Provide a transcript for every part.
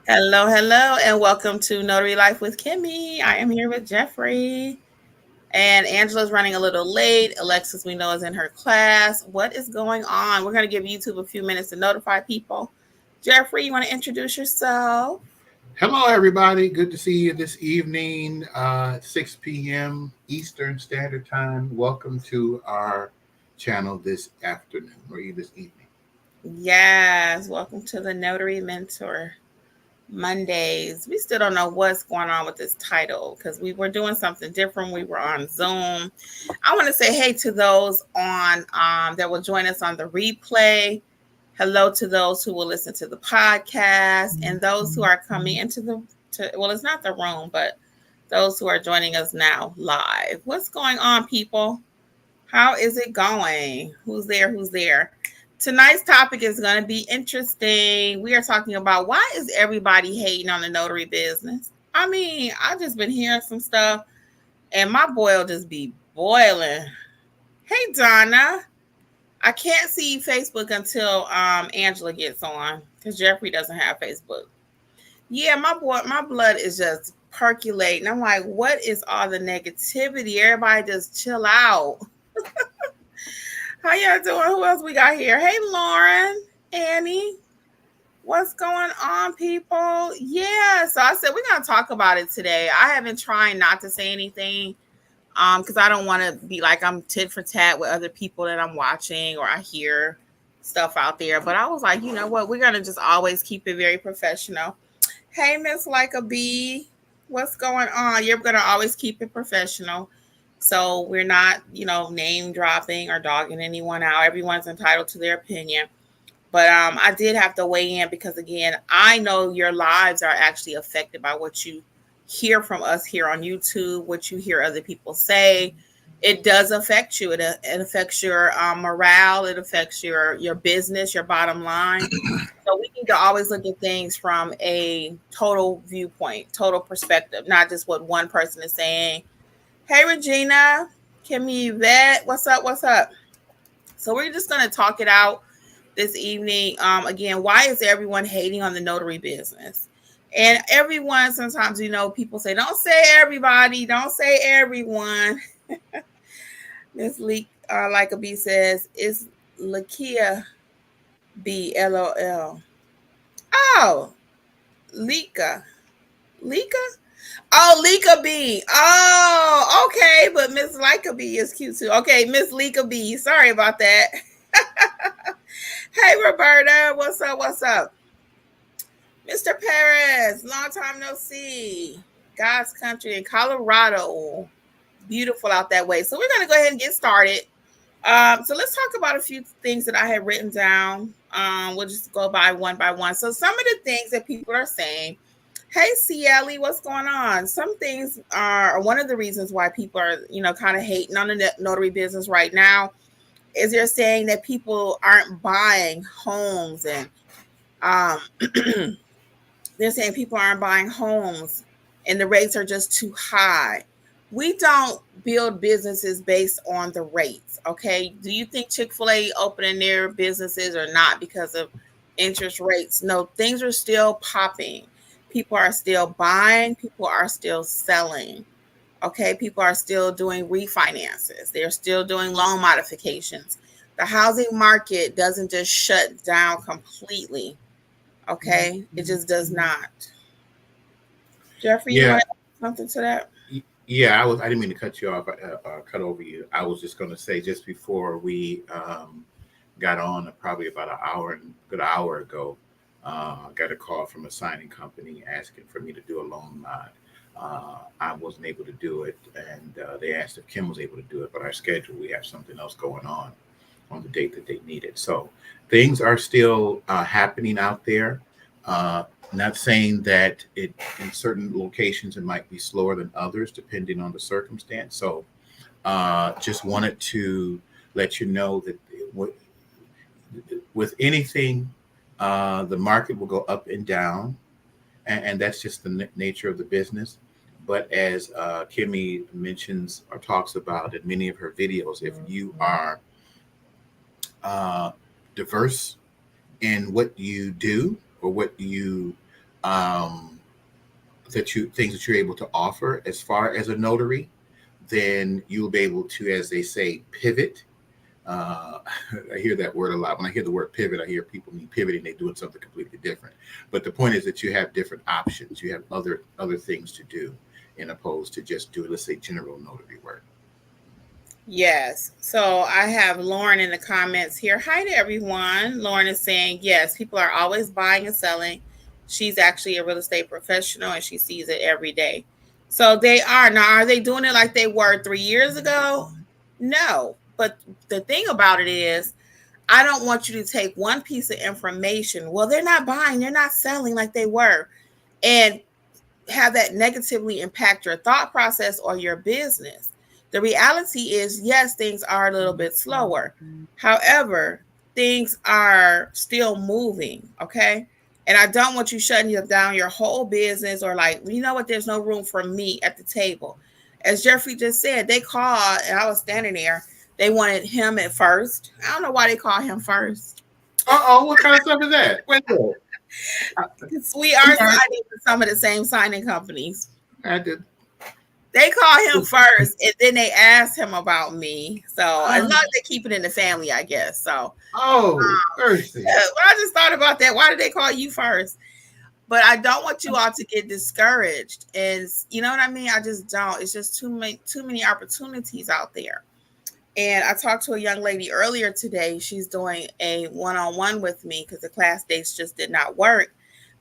Hello, hello, and welcome to Notary Life with Kimmy. I am here with Jeffrey, and Angela's running a little late. Alexis, we know, is in her class. What is going on? We're going to give YouTube a few minutes to notify people. Jeffrey, you want to introduce yourself? Hello, everybody. Good to see you this evening, 6 p.m. Eastern Standard Time. Welcome to our channel this afternoon or this evening. Yes, welcome to the Notary Mentor Mondays. We still don't know what's going on with this title because we were doing something different. We were on Zoom. I want to say hey to those on that will join us on the replay. Hello to those who will listen to the podcast and those who are coming into well, it's not the room, but those who are joining us now live. What's going on, people? How is it going? Who's there? Who's there? Tonight's topic is going to be interesting. We are talking about why is everybody hating on the notary business? I mean, I've just been hearing some stuff and my boil just be boiling. Hey, Donna. I can't see Facebook until Angela gets on because Jeffrey doesn't have Facebook. Yeah, my blood is just percolating. I'm like, what is all the negativity? Everybody just chill out. How y'all doing? Who else we got here? Hey, Lauren, Annie. What's going on, people? Yeah, so I said we're gonna talk about it today. I have been trying not to say anything, because I don't want to be like I'm tit for tat with other people that I'm watching or I hear stuff out there. But I was like, you know what? We're gonna just always keep it very professional. Hey, Miss Like a Bee, what's going on? You're gonna always keep it professional. So we're not, name dropping or dogging anyone out. Everyone's entitled to their opinion. But I did have to weigh in because, again, I know your lives are actually affected by what you hear from us here on YouTube, what you hear other people say. It does affect you. It affects your morale. It affects your business, your bottom line. So we need to always look at things from a total viewpoint, total perspective, not just what one person is saying. Hey, Regina, Kimmy, Yvette, what's up? What's up? So we're just going to talk it out this evening. Again, why is everyone hating on the notary business? And everyone, sometimes, people say, don't say everybody, don't say everyone. Miss Leak, like a B says, it's Lakia B, LOL. Oh, Lika. Lika? Oh, Lika B. Oh, okay. But Miss Lika B is cute too. Okay, Miss Lika B. Sorry about that. Hey, Roberta. What's up? What's up? Mr. Perez, long time no see. God's country in Colorado. Beautiful out that way. So we're going to go ahead and get started. So let's talk about a few things that I had written down. We'll just go by one. So some of the things that people are saying. Hey, Cieli, what's going on? Some things are one of the reasons why people are, kind of hating on the notary business right now is they're saying that people aren't buying homes and um, they're saying people aren't buying homes and the rates are just too high. We don't build businesses based on the rates. Okay. Do you think Chick-fil-A opening their businesses or not because of interest rates? No, things are still popping. People are still buying, people are still selling. Okay. People are still doing refinances, they're still doing loan modifications. The housing market doesn't just shut down completely. Okay. It just does not. Jeffrey, you want Yeah, to add something to that? yeah. I didn't mean to cut you off, cut over you. I was just going to say just before we got on, probably about good hour ago, got a call from a signing company asking for me to do a loan mod. I wasn't able to do it, and they asked if Kim was able to do it, but our schedule, we have something else going on the date that they need it. So things are still happening out there. Uh, Not saying that it in certain locations it might be slower than others, depending on the circumstance. So just wanted to let you know that with anything, the market will go up and down, and that's just the nature of the business. But as Kimmy mentions or talks about in many of her videos, if you are uh, diverse in what you do or what you things that you're able to offer as far as a notary, then you'll be able to, as they say, pivot. I hear that word a lot. When I hear the word pivot, I hear people mean pivoting, they're doing something completely different. But the point is that you have different options. You have other things to do, in opposed to just do, let's say, general notary work. Yes. So I have Lauren in the comments here. Hi to everyone. Lauren is saying, yes, people are always buying and selling. She's actually a real estate professional and she sees it every day. So they are. Now, are they doing it like they were 3 years ago? No. But the thing about it is, I don't want you to take one piece of information. Well, they're not buying, they're not selling like they were, and have that negatively impact your thought process or your business. The reality is, yes, things are a little bit slower. However, things are still moving, okay? And I don't want you shutting down your whole business or like, you know what, there's no room for me at the table. As Jeffrey just said, they called and I was standing there. They wanted him at first. I don't know why they call him first. What kind of stuff is that? Wait a minute. Because we are signing with some of the same signing companies. I did. They call him first, and then they ask him about me. So as long as they keep it in the family, I guess. So mercy. I just thought about that. Why did they call you first? But I don't want you all to get discouraged, and you know what I mean. I just don't. It's just too many opportunities out there. And I talked to a young lady earlier today. She's doing a one-on-one with me because the class dates just did not work.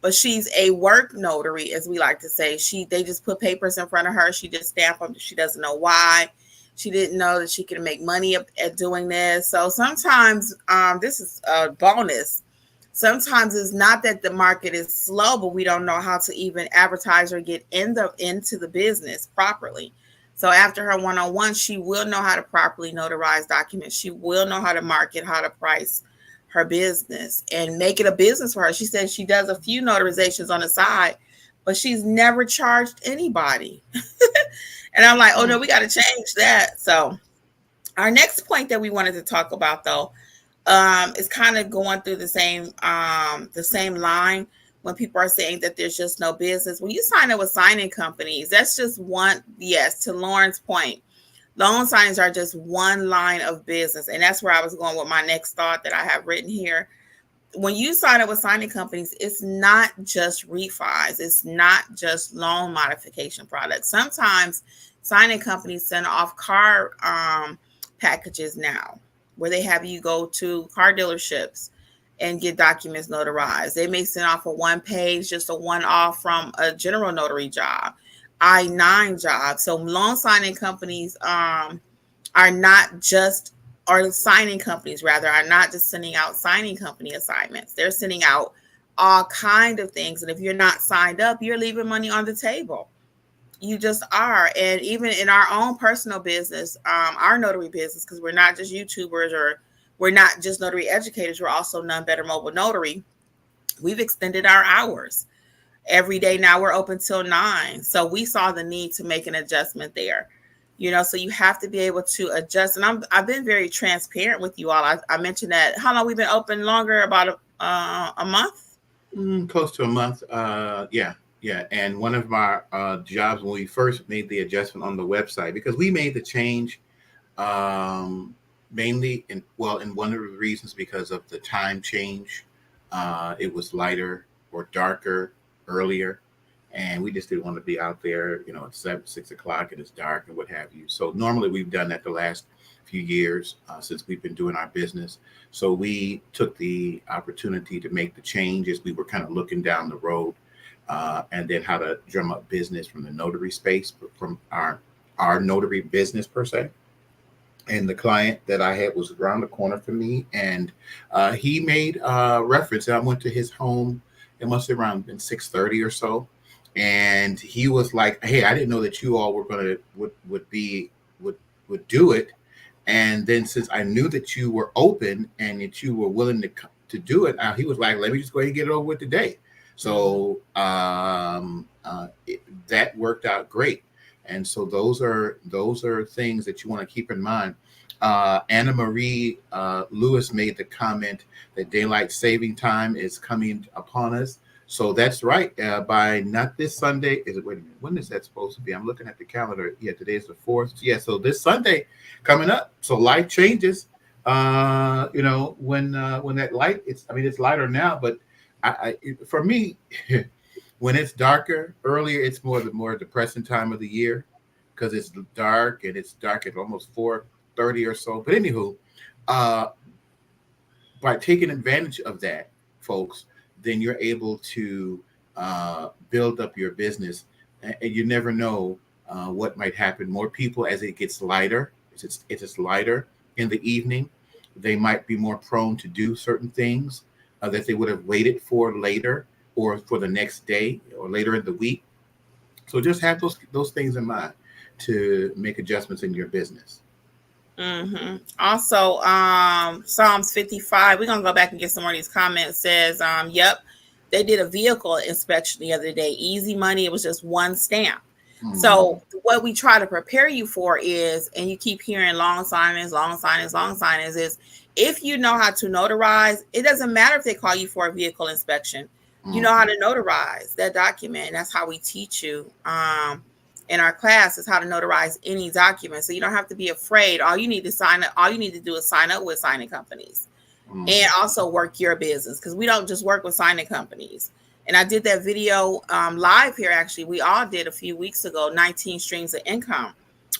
But she's a work notary, as we like to say. They just put papers in front of her. She just stamped them. She doesn't know why. She didn't know that she could make money at doing this. So sometimes this is a bonus. Sometimes it's not that the market is slow, but we don't know how to even advertise or get into the business properly. So after her one-on-one, she will know how to properly notarize documents. She will know how to market, how to price her business and make it a business for her. She says she does a few notarizations on the side, but she's never charged anybody. And I'm like, oh no, we got to change that. So our next point that we wanted to talk about though, is kind of going through the same line when people are saying that there's just no business. When you sign up with signing companies, that's just one, yes, to Lauren's point, loan signings are just one line of business. And that's where I was going with my next thought that I have written here. When you sign up with signing companies, it's not just refis. It's not just loan modification products. Sometimes signing companies send off car packages now where they have you go to car dealerships and get documents notarized. They may send off a one page, just a one-off from a general notary job, I-9 job. So loan signing companies are not just, or signing companies rather, are not just sending out signing company assignments. They're sending out all kind of things. And if you're not signed up, you're leaving money on the table. You just are. And even in our own personal business, our notary business, because we're not just YouTubers or we're not just notary educators, we're also None Better Mobile Notary. We've extended our hours. Every day now we're open till 9. So we saw the need to make an adjustment there. So you have to be able to adjust. And I've been very transparent with you all. I mentioned that. How long we've been open? Longer? About a month? Close to a month. Yeah. And one of my jobs when we first made the adjustment on the website, because we made the change mainly in one of the reasons because of the time change. It was lighter or darker earlier, and we just didn't want to be out there, at 6 o'clock and it's dark and what have you. So normally we've done that the last few years since we've been doing our business. So we took the opportunity to make the changes. We were kind of looking down the road and then how to drum up business from the notary space, but from our notary business per se. And the client that I had was around the corner from me, and he made reference. I went to his home. It must have around been 6:30 or so, and he was like, "Hey, I didn't know that you all were would do it." And then since I knew that you were open and that you were willing to do it, he was like, "Let me just go ahead and get it over with today." So that worked out great. And so those are things that you want to keep in mind. Anna Marie Lewis made the comment that daylight saving time is coming upon us. So that's right. By not this Sunday, is it? Wait a minute. When is that supposed to be? I'm looking at the calendar. Yeah, today's the 4th. Yeah, so this Sunday coming up. So life changes. When that light, it's lighter now, but for me, when it's darker earlier, it's the more depressing time of the year because it's dark and it's dark at almost 4:30 or so. But anywho, uh, by taking advantage of that, folks, then you're able to build up your business, and you never know what might happen. More people, as it gets lighter, it's lighter in the evening, they might be more prone to do certain things that they would have waited for later or for the next day or later in the week. So just have those things in mind to make adjustments in your business. Also, Psalms 55. We're gonna go back and get some more of these comments. Says, yep, they did a vehicle inspection the other day. Easy money. It was just one stamp. So what we try to prepare you for is, and you keep hearing long signings, is if you know how to notarize, it doesn't matter if they call you for a vehicle inspection. You know how to notarize that document, and that's how we teach you in our class is how to notarize any document. So you don't have to be afraid. All you need to do is sign up with signing companies and also work your business, because we don't just work with signing companies. And I did that video live here. Actually, we all did a few weeks ago, 19 streams of income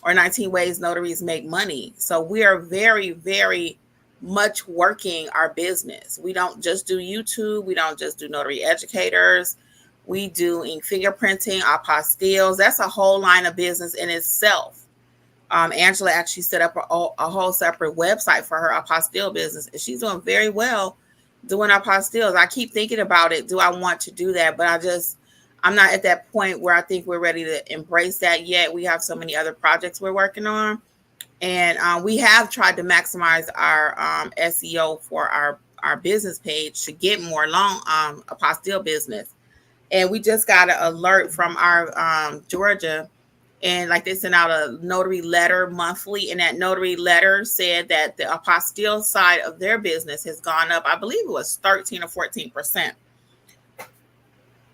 or 19 ways notaries make money. So we are very, very much working our business. We don't just do YouTube. We don't just do notary educators. We do ink fingerprinting, apostilles. That's a whole line of business in itself. Angela actually set up a whole separate website for her apostille business, and she's doing very well doing apostilles. I keep thinking about it. Do I want to do that? But I'm not at that point where I think we're ready to embrace that yet. We have so many other projects we're working on, and we have tried to maximize our SEO for our business page to get more long apostille business. And we just got an alert from our Georgia, and like they sent out a notary letter monthly, and that notary letter said that the apostille side of their business has gone up. I believe it was 13 or 14%.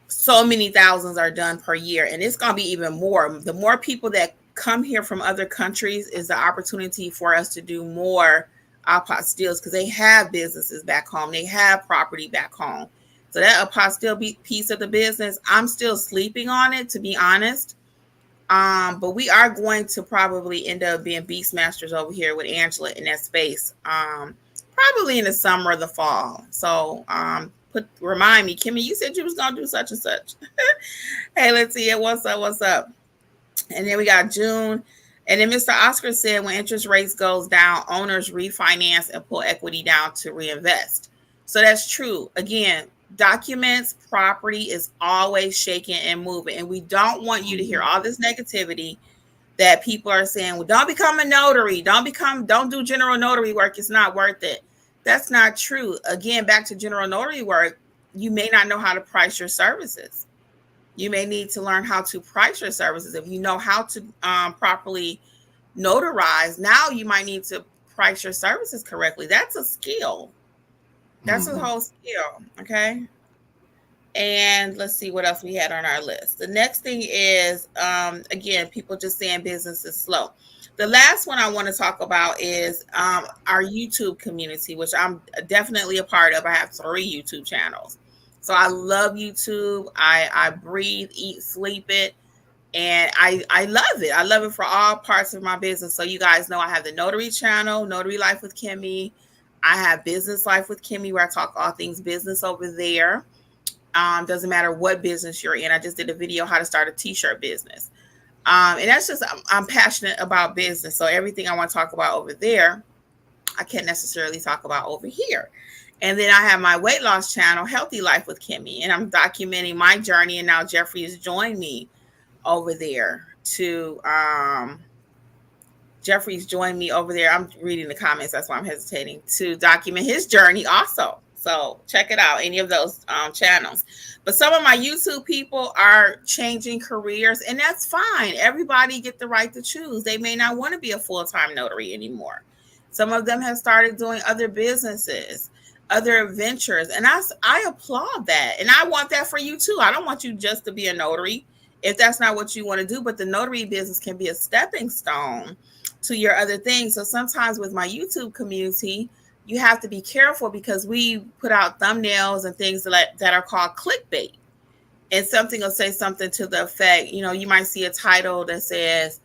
So many thousands are done per year, and it's going to be even more. The more people that come here from other countries is the opportunity for us to do more apostilles, because they have businesses back home. They have property back home. So that apostille piece of the business, I'm still sleeping on it, to be honest. But we are going to probably end up being beast masters over here with Angela in that space. Probably in the summer or the fall. So remind me, Kimmy, you said you was gonna do such and such. Hey, let's see it. What's up? And then we got June. And then Mr. Oscar said when interest rates goes down, owners refinance and pull equity down to reinvest. So that's true. Again, documents, property is always shaking and moving. And we don't want you to hear all this negativity that people are saying, well, don't become a notary. Don't do general notary work. It's not worth it. That's not true. Again, back to general notary work, you may not know how to price your services. You may need to learn how to price your services. If you know how to properly notarize, now you might need to price your services correctly. That's a skill. That's a whole skill. Okay. And let's see what else we had on our list. The next thing is, again, people just saying business is slow. The last one I want to talk about is our YouTube community, which I'm definitely a part of. I have 3 YouTube channels. So I love YouTube. I breathe, eat, sleep it. And I love it. I love it for all parts of my business. So you guys know I have the Notary channel, Notary Life with Kimmy. I have Business Life with Kimmy, where I talk all things business over there. Doesn't matter what business you're in. I just did a video how to start a t-shirt business. And that's just, I'm passionate about business. So everything I want to talk about over there, I can't necessarily talk about over here. And then I have my weight loss channel, Healthy Life with Kimmy. And I'm documenting my journey. And now Jeffrey has joined me over there to, Jeffrey's joined me over there. I'm reading the comments. That's why I'm hesitating to document his journey also. So check it out, any of those channels. But some of my YouTube people are changing careers, and that's fine. Everybody get the right to choose. They may not want to be a full-time notary anymore. Some of them have started doing other businesses. other ventures. And I applaud that. And I want that for you too. I don't want you just to be a notary if that's not what you want to do, but the notary business can be a stepping stone to your other things. So sometimes with my YouTube community, you have to be careful because we put out thumbnails and things that are called clickbait. And something will say something to the effect, you might see a title that says,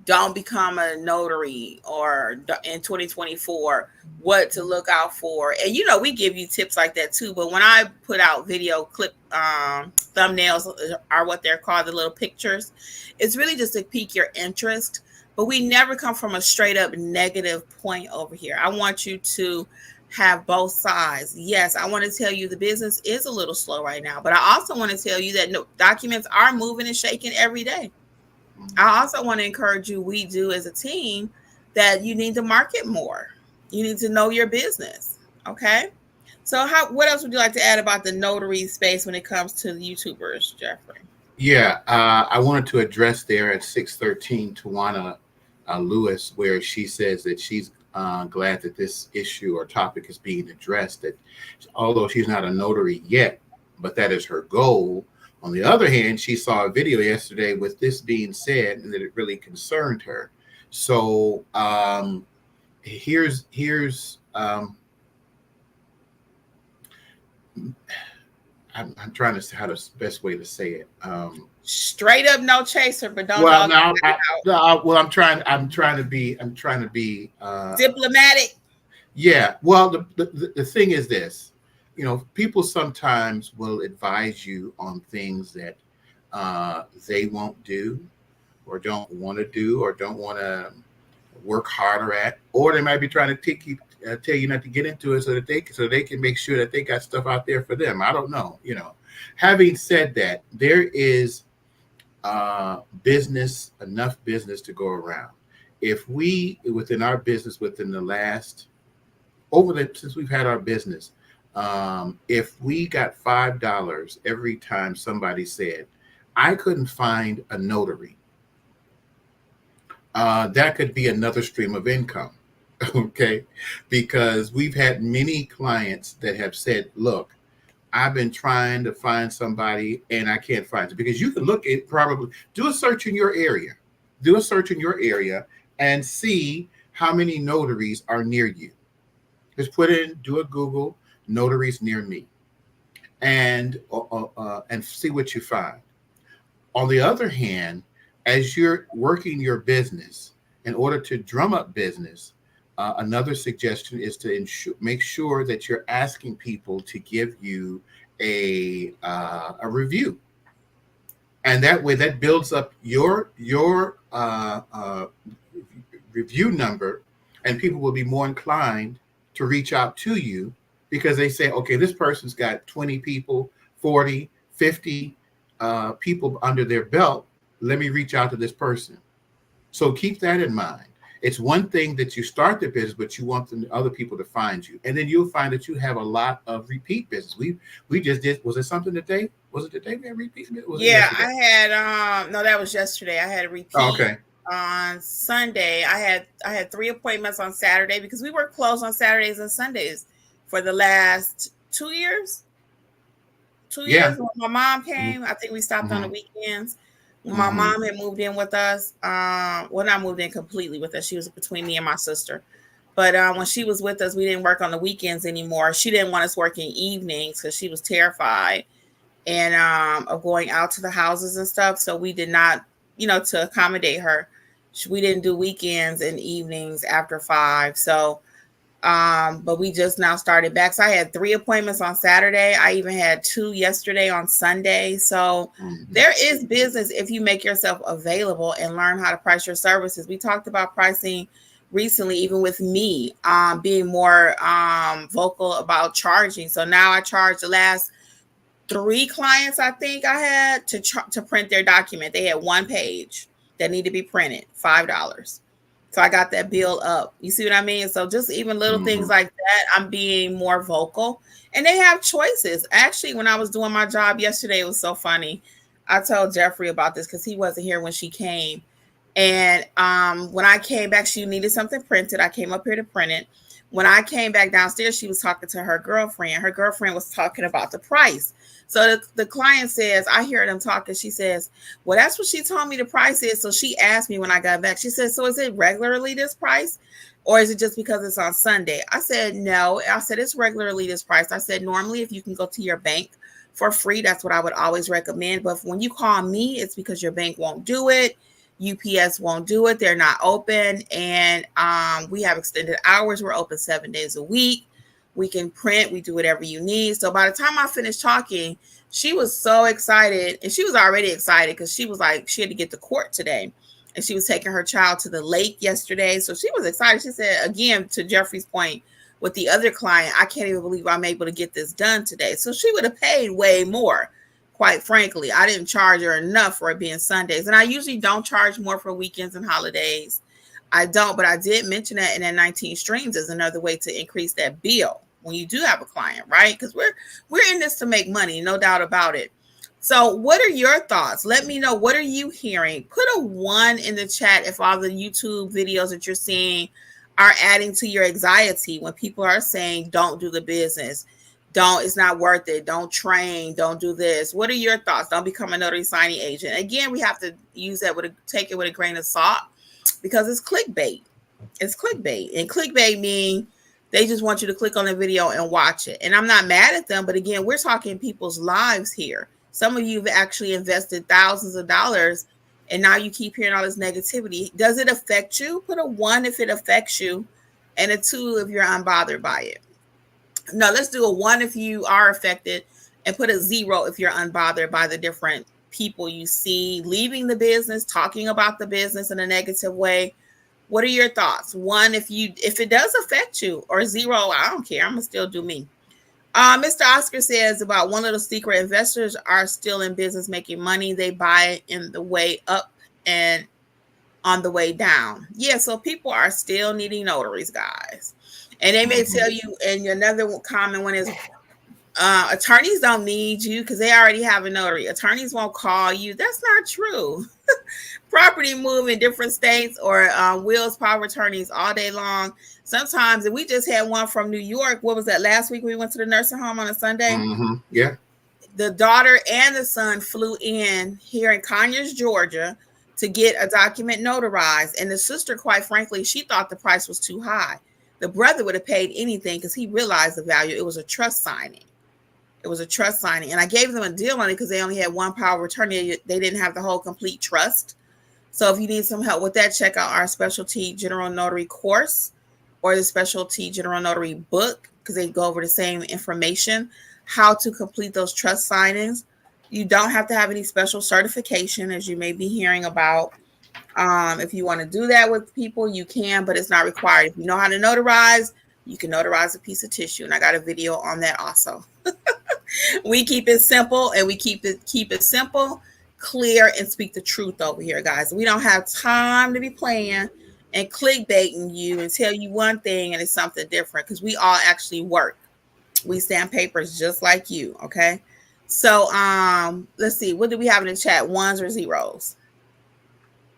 don't become a notary, or in 2024, what to look out for. And we give you tips like that too. But when I put out video clip thumbnails are what they're called, the little pictures, it's really just to pique your interest. But we never come from a straight up negative point over here. I want you to have both sides. Yes, I want to tell you the business is a little slow right now, but I also want to tell you that documents are moving and shaking every day. I also want to encourage you, we do as a team, that you need to market more. You need to know your business. Okay. So what else would you like to add about the notary space when it comes to the YouTubers, Jeffrey? Yeah, I wanted to address there at 613 Tawana Lewis, where she says that she's glad that this issue or topic is being addressed, that although she's not a notary yet, but that is her goal. On the other hand, she saw a video yesterday with this being said and that it really concerned her. So here's I'm trying to say how the best way to say it. Straight up, no chaser, but don't. Well, now, I'm trying to be diplomatic. Yeah. Well, the thing is this. People sometimes will advise you on things that they won't do, or don't want to do, or don't want to work harder at, or they might be trying to tell you not to get into it so they can make sure that they got stuff out there for them. I don't know. Having said that, there is enough business to go around. If we, within our business, since we've had our business, if we got $5 every time somebody said, I couldn't find a notary, that could be another stream of income. Okay. Because we've had many clients that have said, look, I've been trying to find somebody and I can't find it. Because you can look at, do a search in your area. And see how many notaries are near you. Just do a Google, notaries near me, and see what you find. On the other hand, as you're working your business, in order to drum up business, another suggestion is to make sure that you're asking people to give you a review, and that way that builds up your review number, and people will be more inclined to reach out to you because they say, okay, this person's got 20 people, 40, 50 people under their belt. Let me reach out to this person. So keep that in mind. It's one thing that you start the business, but you want other people to find you. And then you'll find that you have a lot of repeat business. We just did, was it something today? Was it today we had repeat business? Yeah, I had, no, that was yesterday. I had a repeat. Oh, okay. On Sunday. I had 3 appointments on Saturday because we were closed on Saturdays and Sundays for the last 2 years. 2 years when my mom came. I think we stopped on the weekends. When my mom had moved in with us, well, not moved in completely with us. She was between me and my sister. But when she was with us, we didn't work on the weekends anymore. She didn't want us working evenings because she was terrified of going out to the houses and stuff. So we did not, to accommodate her, we didn't do weekends and evenings after 5. So, but we just now started back. So I had 3 appointments on Saturday. I even had 2 yesterday on Sunday. So there is business if you make yourself available and learn how to price your services. We talked about pricing recently, even with me being more vocal about charging. So now I charge the last 3 clients I think I had to print their document. They had 1 page that need to be printed, $5. So I got that bill up. You see what I mean? So just even little things like that, I'm being more vocal. And they have choices. Actually, when I was doing my job yesterday, it was so funny. I told Jeffrey about this because he wasn't here when she came. And when I came back, she needed something printed. I came up here to print it. When I came back downstairs, she was talking to her girlfriend. Her girlfriend was talking about the price. So the client says, I hear them talking. She says, well, that's what she told me the price is. So she asked me when I got back, she said, so is it regularly this price? Or is it just because it's on Sunday? I said, no. I said, it's regularly this price. I said, normally, if you can go to your bank for free, that's what I would always recommend. But when you call me, it's because your bank won't do it. UPS won't do it. They're not open. And we have extended hours. We're open 7 days a week. We can print. We do whatever you need. So by the time I finished talking, she was so excited. And she was already excited because she was like, she had to get to court today. And she was taking her child to the lake yesterday. So she was excited. She said, again, to Jeffrey's point, with the other client, I can't even believe I'm able to get this done today. So she would have paid way more. Quite frankly, I didn't charge her enough for it being Sundays. And I usually don't charge more for weekends and holidays. I don't, but I did mention that in that 19 streams as another way to increase that bill when you do have a client, right? Because we're in this to make money, no doubt about it. So what are your thoughts? Let me know. What are you hearing? Put a 1 in the chat if all the YouTube videos that you're seeing are adding to your anxiety when people are saying, don't do the business. It's not worth it. Don't train. Don't do this. What are your thoughts? Don't become a notary signing agent. Again, we have to use that take it with a grain of salt because it's clickbait. It's clickbait. And clickbait means they just want you to click on the video and watch it. And I'm not mad at them, but again, we're talking people's lives here. Some of you have actually invested thousands of dollars and now you keep hearing all this negativity. Does it affect you? Put a 1 if it affects you and a 2 if you're unbothered by it. No, let's do a 1 if you are affected and put a 0 if you're unbothered by the different people you see leaving the business, talking about the business in a negative way. What are your thoughts? 1 if it does affect you, or 0, I don't care. I'm gonna still do me. Mr. Oscar says about one little secret: investors are still in business making money. They buy in the way up and on the way down. Yeah, so people are still needing notaries, guys. And they may tell you, and another common one is attorneys don't need you because they already have a notary. Attorneys won't call you. That's not true. Property move in different states or wills, power attorneys all day long. Sometimes, and we just had one from New York. What was that? Last week we went to the nursing home on a Sunday. Mm-hmm. Yeah. The daughter and the son flew in here in Conyers, Georgia, to get a document notarized. And the sister, quite frankly, she thought the price was too high. The brother would have paid anything because he realized the value. It was a trust signing. It was a trust signing. And I gave them a deal on it because they only had one power of attorney. They didn't have the whole complete trust. So if you need some help with that, check out our specialty general notary course or the specialty general notary book because they go over the same information, how to complete those trust signings. You don't have to have any special certification, as you may be hearing about. If you want to do that with people, you can, but it's not required. If you know how to notarize, you can notarize a piece of tissue. And I got a video on that also. We keep it simple and we keep it simple, clear, and speak the truth over here, guys. We don't have time to be playing and clickbaiting you and tell you one thing and it's something different because we all actually work. We stamp papers just like you, okay? So let's see. What do we have in the chat? 1s or 0s?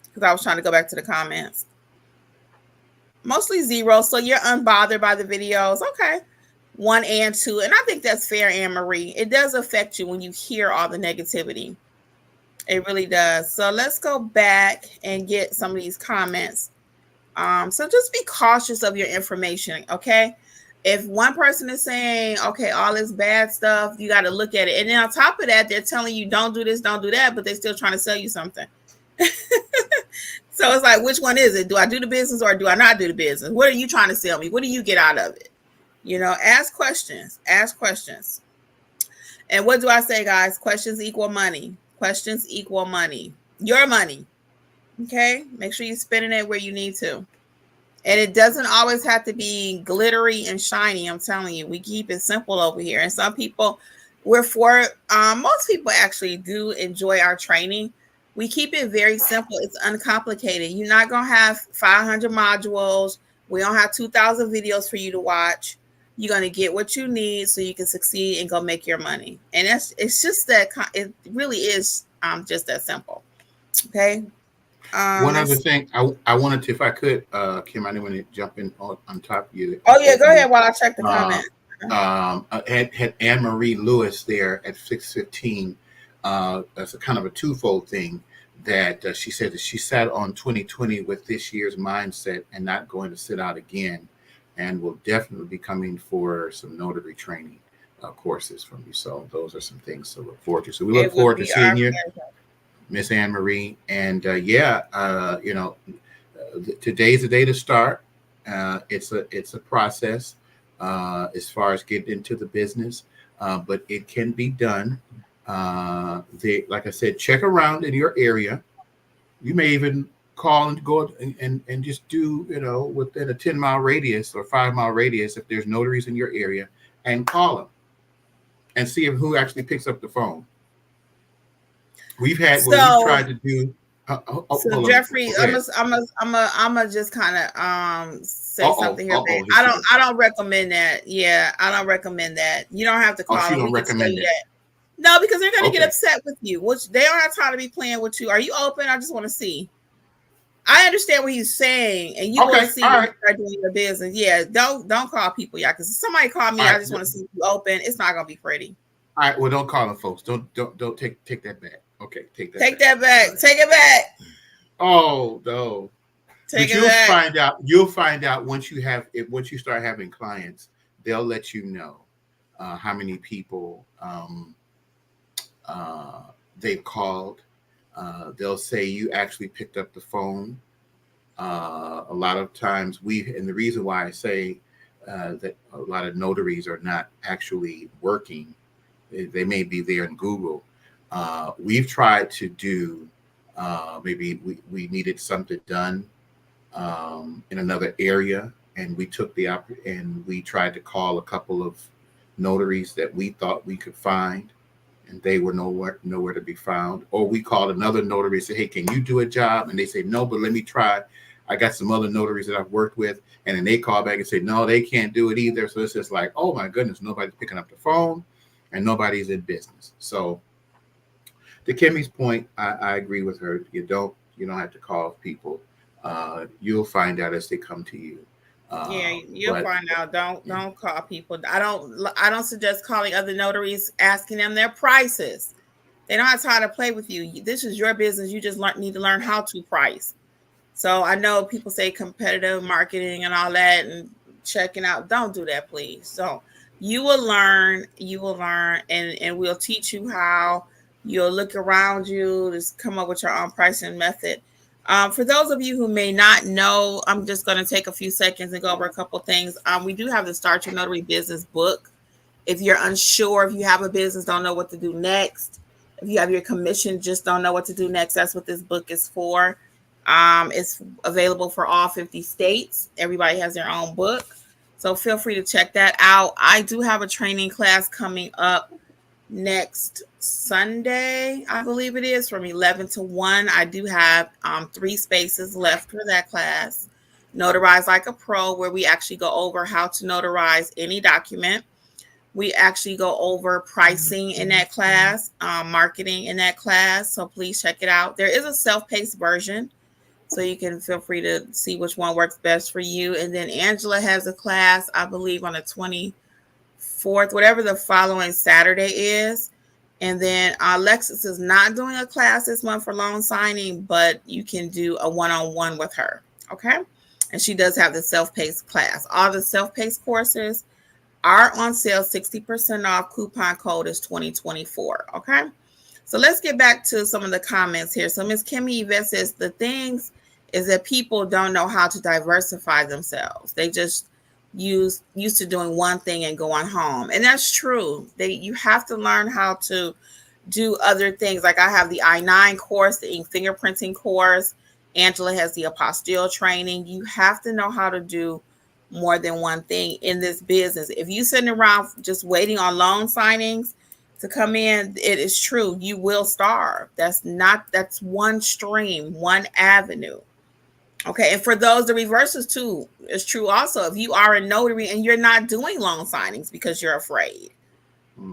Because I was trying to go back to the comments. Mostly 0. So you're unbothered by the videos. Okay. 1 and 2. And I think that's fair, Anne Marie. It does affect you when you hear all the negativity. It really does. So let's go back and get some of these comments. So just be cautious of your information, okay? If one person is saying, okay, all this bad stuff, you got to look at it. And then on top of that, they're telling you don't do this, don't do that, but they're still trying to sell you something. So it's like, which one is it? Do I do the business or do I not do the business? What are you trying to sell me? What do you get out of it? You know, ask questions. Ask questions. And what do I say, guys? Questions equal money. Questions equal money. Your money. Okay? Make sure you're spending it where you need to. And it doesn't always have to be glittery and shiny. I'm telling you, we keep it simple over here. And some people, most people actually do enjoy our training. We keep it very simple. It's uncomplicated. You're not going to have 500 modules. We don't have 2,000 videos for you to watch. You're going to get what you need so you can succeed and go make your money. And it's just that it really is just that simple. Okay. One other Let's, thing, I wanted to, if I could, Kim, I didn't want to jump in on top of you. oh yeah, go Over you. ahead while I check the Uh, comment. had Anne Marie Lewis there at 6:15. That's a kind of a twofold thing that she said that she sat on 2020 with this year's mindset and not going to sit out again, and will definitely be coming for some notary training courses from you. So those are some things to look forward to. So we look It would forward to be our seeing you, pleasure. Miss Anne Marie. And today's the day to start. It's a process as far as getting into the business, but it can be done. Like I said, check around in your area. You may even call and go and just do, within a 10-mile radius or 5-mile radius, if there's notaries in your area, and call them and see who actually picks up the phone. We've had when we've So tried to do. So Hold on. Jeffrey, Go ahead. I'm gonna just kind of say something here, babe. Here she goes. I don't recommend that. Yeah, I don't recommend that. You don't have to Oh, call she them. don't We can tell recommend you it. that. No, because they're gonna get Okay. upset with you. Which they don't have time to be playing with you. Are you open? I just want to see. I understand what he's saying, and you will Okay. see All when you right. start doing your business. Yeah, don't call people, yeah. Because if somebody call me, All I right. just want to see if you open. It's not gonna be pretty. All right. Well, don't call them, folks. Don't take that back. Okay, take that Take back. that All back. right. Take it back. Oh no. Take But it back. you'll find out once you start having clients, they'll let you know how many people uh, they've called. They'll say you actually picked up the phone. A lot of times and the reason why I say that a lot of notaries are not actually working, they may be there in Google. We've tried to do, maybe we needed something done in another area, and we took and we tried to call a couple of notaries that we thought we could find, and they were nowhere to be found. Or we called another notary and said, "Hey, can you do a job?" And they say, "No, but let me try. I got some other notaries that I've worked with." And then they call back and say, "No, they can't do it either." So it's just like, oh my goodness, nobody's picking up the phone, and nobody's in business. So to Kimmy's point, I agree with her. You don't have to call people. You'll find out as they come to you. Yeah, you'll But find out. Don't call people. I don't suggest calling other notaries asking them their prices. They don't have time to play with you. This is your business. You just need to learn how to price. So I know people say competitive marketing and all that and checking out. Don't do that, please. So you will learn. You will learn, and we'll teach you how. You'll look around you. Just come up with your own pricing method. For those of you who may not know, I'm just going to take a few seconds and go over a couple things. We do have the Start Your Notary Business book. If you're unsure, if you have a business, don't know what to do next, if you have your commission, just don't know what to do next, that's what this book is for. It's available for all 50 states. Everybody has their own book. So feel free to check that out. I do have a training class coming up next Sunday, I believe it is, from 11 to 1. I do have 3 spaces left for that class. Notarize Like a Pro, where we actually go over how to notarize any document. We actually go over pricing in that class, marketing in that class. So please check it out. There is a self-paced version, so you can feel free to see which one works best for you. And then Angela has a class, I believe, on the 24th, whatever the following Saturday is. And then Alexis is not doing a class this month for loan signing, but you can do a one-on-one with her. Okay. And she does have the self-paced class. All the self-paced courses are on sale, 60% off. Coupon code is 2024. Okay. So let's get back to some of the comments here. So Miss Kimmy Yvette says the things is that people don't know how to diversify themselves. They just used to doing one thing and going home. And that's true. You have to learn how to do other things. Like I have the I-9 course, the ink fingerprinting course. Angela has the apostille training. You have to know how to do more than one thing in this business. If you sitting around just waiting on loan signings to come in, it is true. You will starve. That's one stream, one avenue. Okay. And for those, the reverses too is true also. If you are a notary and you're not doing loan signings because you're afraid,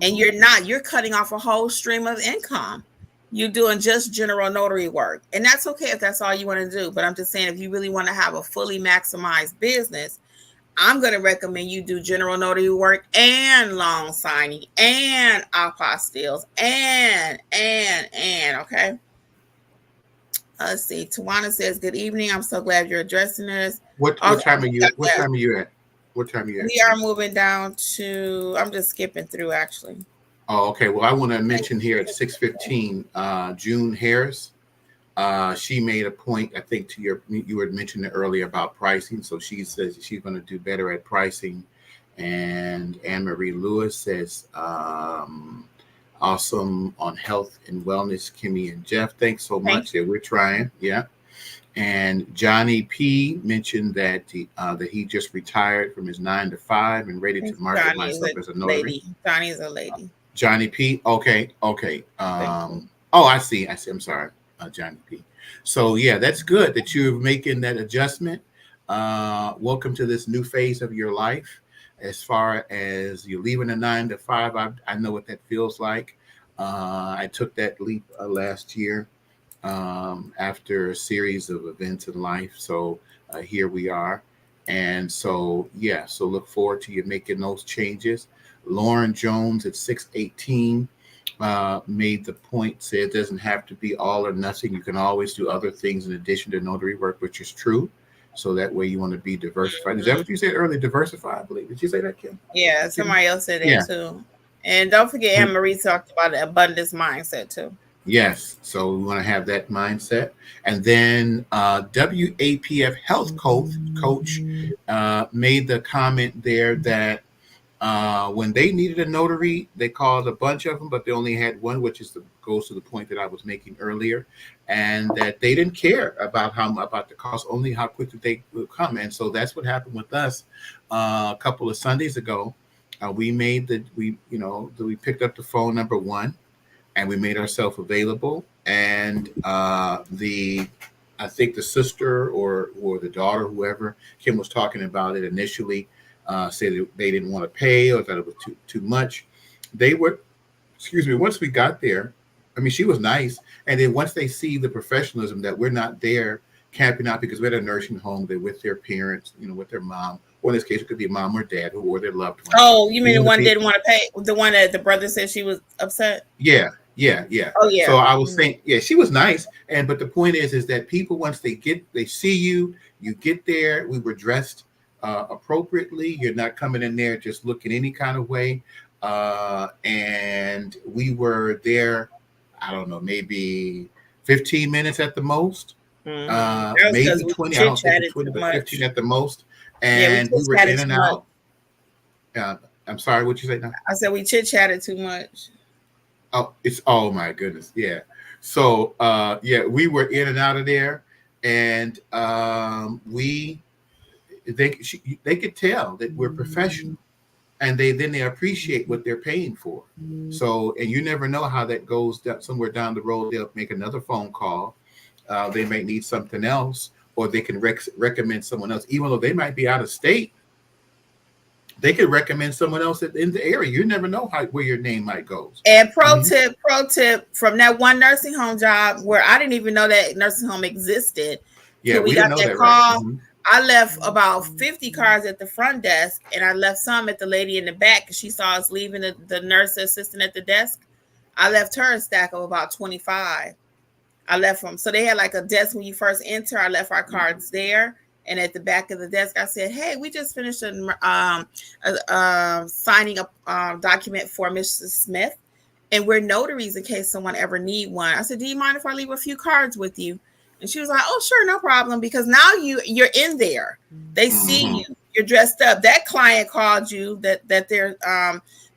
and you're cutting off a whole stream of income. you're doing just general notary work. And that's okay if that's all you want to do. But I'm just saying, if you really want to have a fully maximized business, I'm going to recommend you do general notary work and loan signing and apostilles and, okay. Let's see. Tawana says, good evening. I'm so glad you're addressing this. What time are you? What time are you at? What time are you at? We are moving down to, I'm just skipping through actually. Oh, okay. Well, I want to mention here at 6:15, June Harris. She made a point, I think, you were mentioning earlier about pricing. So she says she's going to do better at pricing. And Anne Marie Lewis says, awesome on health and wellness, Kimmy and Jeff. Thanks so much. Yeah, we're trying. Yeah. And Johnny P mentioned that he just retired from his 9 to 5 and ready to market myself as a notary. Johnny's a lady. Johnny P. Okay. Oh, I see. I'm sorry, Johnny P. So yeah, that's good that you're making that adjustment. Welcome to this new phase of your life. As far as you're leaving a 9 to 5, I know what that feels like. I took that leap last year after a series of events in life. So here we are. And so, yeah, so look forward to you making those changes. Lauren Jones at 6:18 made the point, said it doesn't have to be all or nothing. You can always do other things in addition to notary work, which is true. So that way you want to be diversified. Is that what you said earlier? Diversify, I believe. Did you say that, Kim? Yeah, somebody else said that too. And don't forget, Anne Marie talked about the abundance mindset too. Yes. So we want to have that mindset. And then WAPF health coach made the comment there that when they needed a notary, they called a bunch of them, but they only had one, which goes to the point that I was making earlier, and that they didn't care about the cost, only how quickly they would come. And so that's what happened with us a couple of Sundays ago. We picked up the phone number one, and we made ourselves available. And I think the sister or the daughter, whoever Kim was talking about it initially, said that they didn't want to pay or that it was too much. They were, once we got there, I mean, she was nice. And then once they see the professionalism that we're not there camping out because we're at a nursing home, they're with their parents, with their mom. Or in this case, it could be mom or dad or their loved one. Oh, you mean the one didn't want to pay? The one that the brother said she was upset? Yeah. Oh, yeah. So I was saying, yeah, she was nice. But the point is that people, once they see you get there, we were dressed appropriately. You're not coming in there just looking any kind of way. And we were there, I don't know, maybe 15 minutes at the most. Maybe 20, I don't think 20, but 15 at the most. And we were in and out. I'm sorry, what you say now? I said we chit-chatted too much. Oh my goodness. Yeah. So we were in and out of there, and they could tell that we're professional, and they appreciate what they're paying for. So, and you never know how that goes. Somewhere down the road, they'll make another phone call. They may need something else, or they can recommend someone else, even though they might be out of state. They could recommend someone else in the area. You never know where your name might go. And pro tip from that one nursing home job where I didn't even know that nursing home existed. Yeah, we got that call. Right. Mm-hmm. I left about 50 cards at the front desk, and I left some at the lady in the back because she saw us leaving the nurse assistant at the desk. I left her a stack of about 25. I left them. So they had like a desk when you first enter. I left our cards there. And at the back of the desk, I said, hey, we just finished signing a document for Mrs. Smith. And we're notaries in case someone ever need one. I said, do you mind if I leave a few cards with you? And she was like, oh, sure, no problem. Because now you're in there. They see you. You're dressed up. That client called you, that they're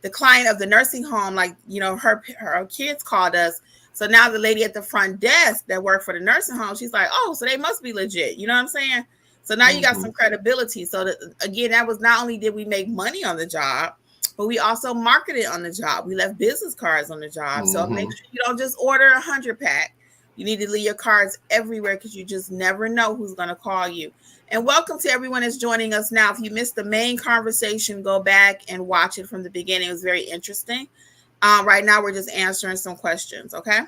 the client of the nursing home, like, her kids called us. So now the lady at the front desk that worked for the nursing home, she's like, oh, so they must be legit. You know what I'm saying? So now you got some credibility. So again, that was not only did we make money on the job, but we also marketed on the job. We left business cards on the job. So make sure you don't just order a 100-pack. You need to leave your cards everywhere because you just never know who's going to call you. And welcome to everyone that's joining us now. If you missed the main conversation, go back and watch it from the beginning. It was very interesting. Right now, we're just answering some questions, okay?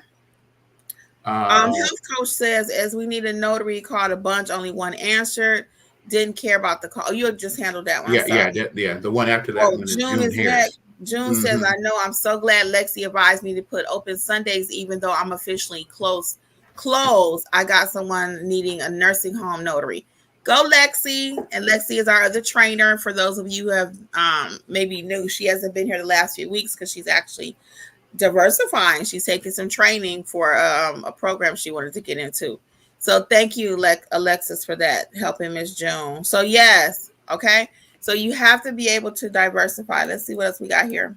Health coach says, as we need a notary, called a bunch, only one answered. Didn't care about the call. Oh, you just handled that one. I'm sorry. The one after that one is June June is next. Harris. June says, I know, I'm so glad Lexi advised me to put open Sundays, even though I'm officially closed. I got someone needing a nursing home notary. Go Lexi. And Lexi is our other trainer. For those of you who have maybe knew, she hasn't been here the last few weeks because she's actually diversifying. She's taking some training for a program she wanted to get into. So thank you, Alexis, for that, helping Miss June. So yes, okay. So you have to be able to diversify. Let's see what else we got here.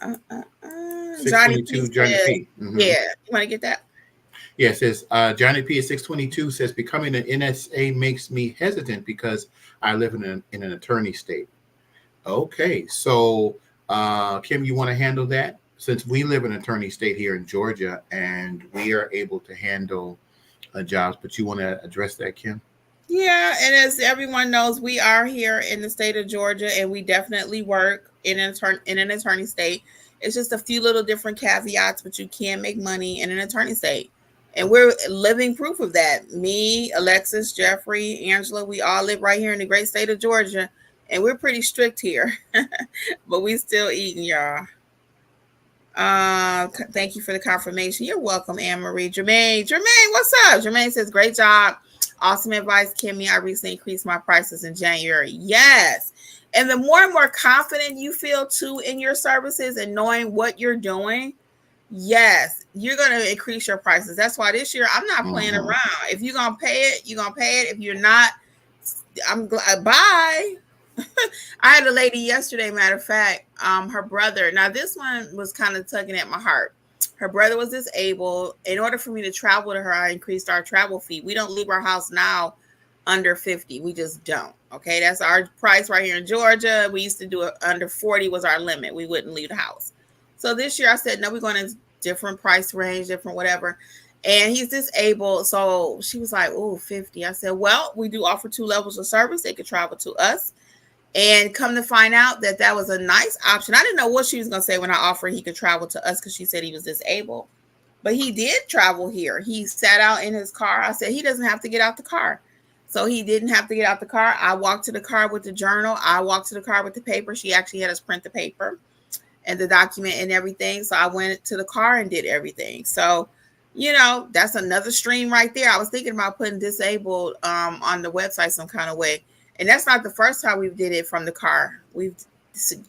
Johnny P. Johnny P. Mm-hmm. Yeah, you want to get that? Yeah, it says Johnny P. at 622 says, becoming an NSA makes me hesitant because I live in an attorney state. Okay, so Kim, you want to handle that? Since we live in an attorney state here in Georgia and we are able to handle jobs, but you want to address that, Kim? Yeah, and as everyone knows, we are here in the state of Georgia, and we definitely work in an attorney state. It's just a few little different caveats, but you can make money in an attorney state. And we're living proof of that. Me, Alexis, Jeffrey, Angela, we all live right here in the great state of Georgia, and we're pretty strict here, but we still eating, y'all. Thank you for the confirmation. You're welcome, Anne-Marie. Jermaine, what's up? Jermaine says, great job. Awesome advice, Kimmy. I recently increased my prices in January. Yes. And the more and more confident you feel too in your services and knowing what you're doing, yes, you're going to increase your prices. That's why this year I'm not playing around. If you're going to pay it, you're going to pay it. If you're not, I'm glad. Bye. I had a lady yesterday, matter of fact, her brother. Now, this one was kind of tugging at my heart. Her brother was disabled. In order for me to travel to her, I increased our travel fee. We don't leave our house now under 50. We just don't. Okay, that's our price right here in Georgia. We used to do it under 40 was our limit. We wouldn't leave the house. So this year I said, no, we're going to different price range, different whatever. And he's disabled. So she was like, oh, 50. I said, well, we do offer 2 levels of service. They could travel to us. And come to find out that was a nice option. I didn't know what she was going to say when I offered he could travel to us because she said he was disabled. But he did travel here. He sat out in his car. I said he doesn't have to get out the car. So he didn't have to get out the car. I walked to the car with the journal. I walked to the car with the paper. She actually had us print the paper and the document and everything. So I went to the car and did everything. So, that's another stream right there. I was thinking about putting disabled on the website some kind of way. And that's not the first time we did it from the car. We've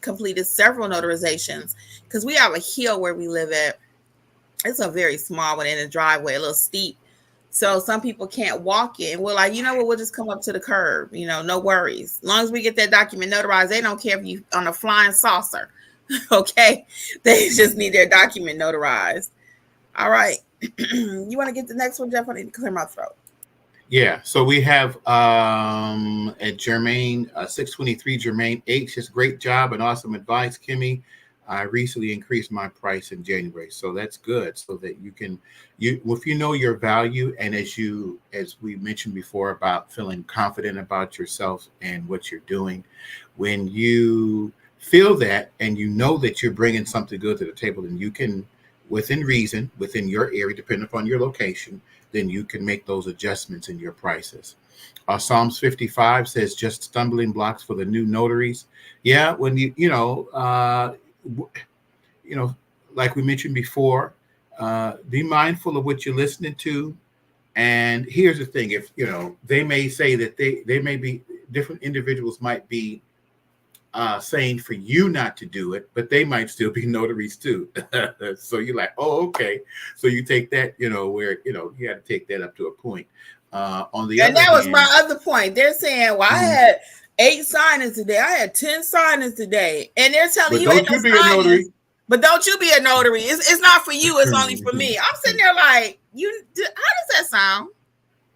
completed several notarizations because we have a hill where we live at. It's a very small one in the driveway, a little steep. So some people can't walk it. And we're like, we'll just come up to the curb. No worries. As long as we get that document notarized, they don't care if you on a flying saucer. Okay. They just need their document notarized. All right. You want to get the next one, Jeff? I need to clear my throat. Yeah, so we have at Jermaine 623 Jermaine H. Just great job and awesome advice, Kimmy. I recently increased my price in January, so that's good. So that if you know your value, and as we mentioned before about feeling confident about yourself and what you're doing, when you feel that and you know that you're bringing something good to the table, then you can, within reason, within your area, depending upon your location, then you can make those adjustments in your prices. Psalms 55 says, just stumbling blocks for the new notaries. Yeah, when like we mentioned before, be mindful of what you're listening to. And here's the thing, if, they may say that they may be, different individuals might be saying for you not to do it, but they might still be notaries too. So you're like, oh, okay. So you take that, where, you got to take that up to a point. On the and other that was hand, my other point. They're saying, well, I had 8 signings today. I had 10 signons today. And they're telling you, don't you be a notary. But don't you be a notary. It's not for you. It's only for me. I'm sitting there like, how does that sound?